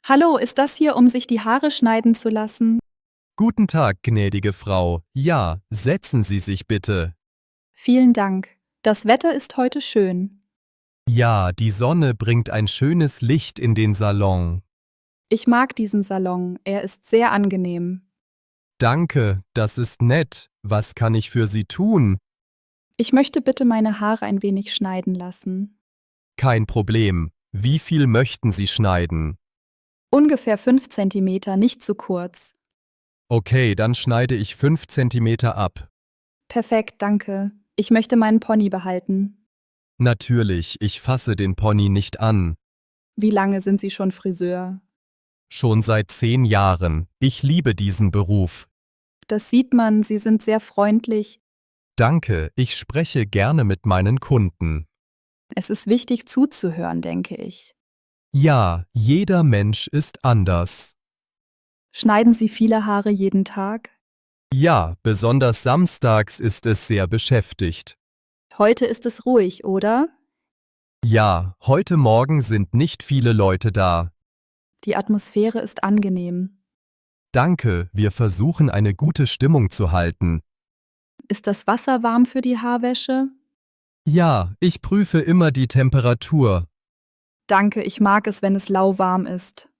Hallo, ist das hier, um sich die Haare schneiden zu lassen? Guten Tag, gnädige Frau. Ja, setzen Sie sich bitte. Vielen Dank. Das Wetter ist heute schön. Ja, die Sonne bringt ein schönes Licht in den Salon. Ich mag diesen Salon, er ist sehr angenehm. Danke, das ist nett. Was kann ich für Sie tun? Ich möchte bitte meine Haare ein wenig schneiden lassen. Kein Problem. Wie viel möchten Sie schneiden? Ungefähr 5 Zentimeter, nicht zu kurz. Okay, dann schneide ich 5 Zentimeter ab. Perfekt, danke. Ich möchte meinen Pony behalten. Natürlich, ich fasse den Pony nicht an. Wie lange sind Sie schon Friseur? Schon seit 10 Jahren. Ich liebe diesen Beruf. Das sieht man, Sie sind sehr freundlich. Danke, ich spreche gerne mit meinen Kunden. Es ist wichtig zuzuhören, denke ich. Ja, jeder Mensch ist anders. Schneiden Sie viele Haare jeden Tag? Ja, besonders samstags ist es sehr beschäftigt. Heute ist es ruhig, oder? Ja, heute Morgen sind nicht viele Leute da. Die Atmosphäre ist angenehm. Danke, wir versuchen eine gute Stimmung zu halten. Ist das Wasser warm für die Haarwäsche? Ja, ich prüfe immer die Temperatur. Danke, ich mag es, wenn es lauwarm ist.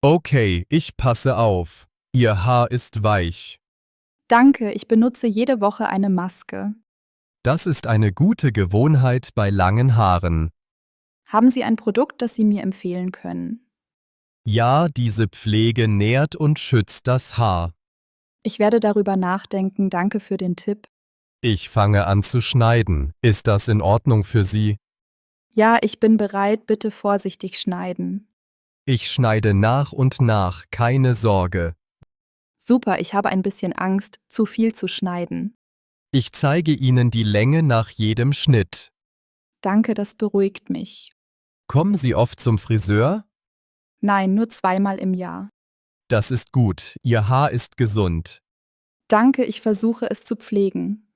Okay, ich passe auf. Ihr Haar ist weich. Danke, ich benutze jede Woche eine Maske. Das ist eine gute Gewohnheit bei langen Haaren. Haben Sie ein Produkt, das Sie mir empfehlen können? Ja, diese Pflege nährt und schützt das Haar. Ich werde darüber nachdenken. Danke für den Tipp. Ich fange an zu schneiden. Ist das in Ordnung für Sie? Ja, ich bin bereit. Bitte vorsichtig schneiden. Ich schneide nach und nach, keine Sorge. Super, ich habe ein bisschen Angst, zu viel zu schneiden. Ich zeige Ihnen die Länge nach jedem Schnitt. Danke, das beruhigt mich. Kommen Sie oft zum Friseur? Nein, nur zweimal im Jahr. Das ist gut, Ihr Haar ist gesund. Danke, ich versuche es zu pflegen.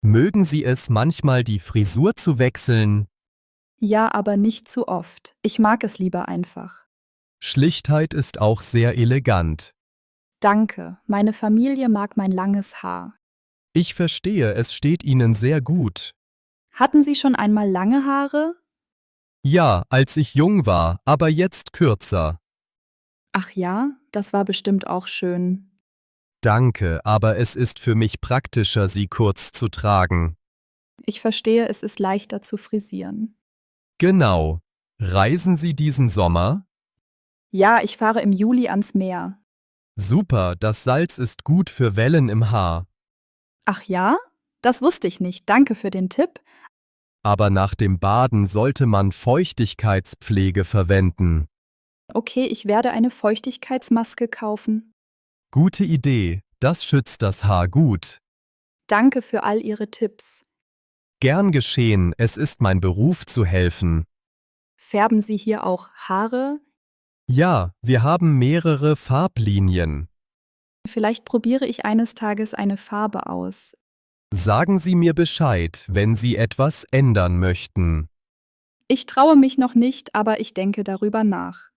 Mögen Sie es manchmal die Frisur zu wechseln? Ja, aber nicht zu oft. Ich mag es lieber einfach. Schlichtheit ist auch sehr elegant. Danke, meine Familie mag mein langes Haar. Ich verstehe, es steht Ihnen sehr gut. Hatten Sie schon einmal lange Haare? Ja, als ich jung war, aber jetzt kürzer. Ach ja, das war bestimmt auch schön. Danke, aber es ist für mich praktischer, sie kurz zu tragen. Ich verstehe, es ist leichter zu frisieren. Genau. Reisen Sie diesen Sommer? Ja, ich fahre im Juli ans Meer. Super, das Salz ist gut für Wellen im Haar. Ach ja? Das wusste ich nicht. Danke für den Tipp. Aber nach dem Baden sollte man Feuchtigkeitspflege verwenden. Okay, ich werde eine Feuchtigkeitsmaske kaufen. Gute Idee, das schützt das Haar gut. Danke für all Ihre Tipps. Gern geschehen, es ist mein Beruf zu helfen. Färben Sie hier auch Haare? Ja, wir haben mehrere Farblinien. Vielleicht probiere ich eines Tages eine Farbe aus. Sagen Sie mir Bescheid, wenn Sie etwas ändern möchten. Ich traue mich noch nicht, aber ich denke darüber nach.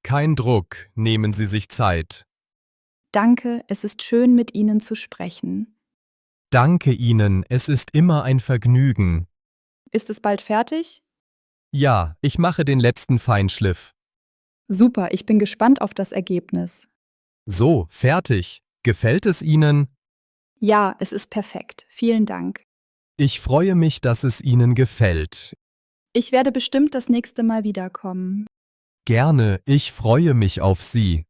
Kein Druck, nehmen Sie sich Zeit. Danke, es ist schön, mit Ihnen zu sprechen. Danke Ihnen, es ist immer ein Vergnügen. Ist es bald fertig? Ja, ich mache den letzten Feinschliff. Super, ich bin gespannt auf das Ergebnis. So, fertig. Gefällt es Ihnen? Ja, es ist perfekt. Vielen Dank. Ich freue mich, dass es Ihnen gefällt. Ich werde bestimmt das nächste Mal wiederkommen. Gerne, ich freue mich auf Sie.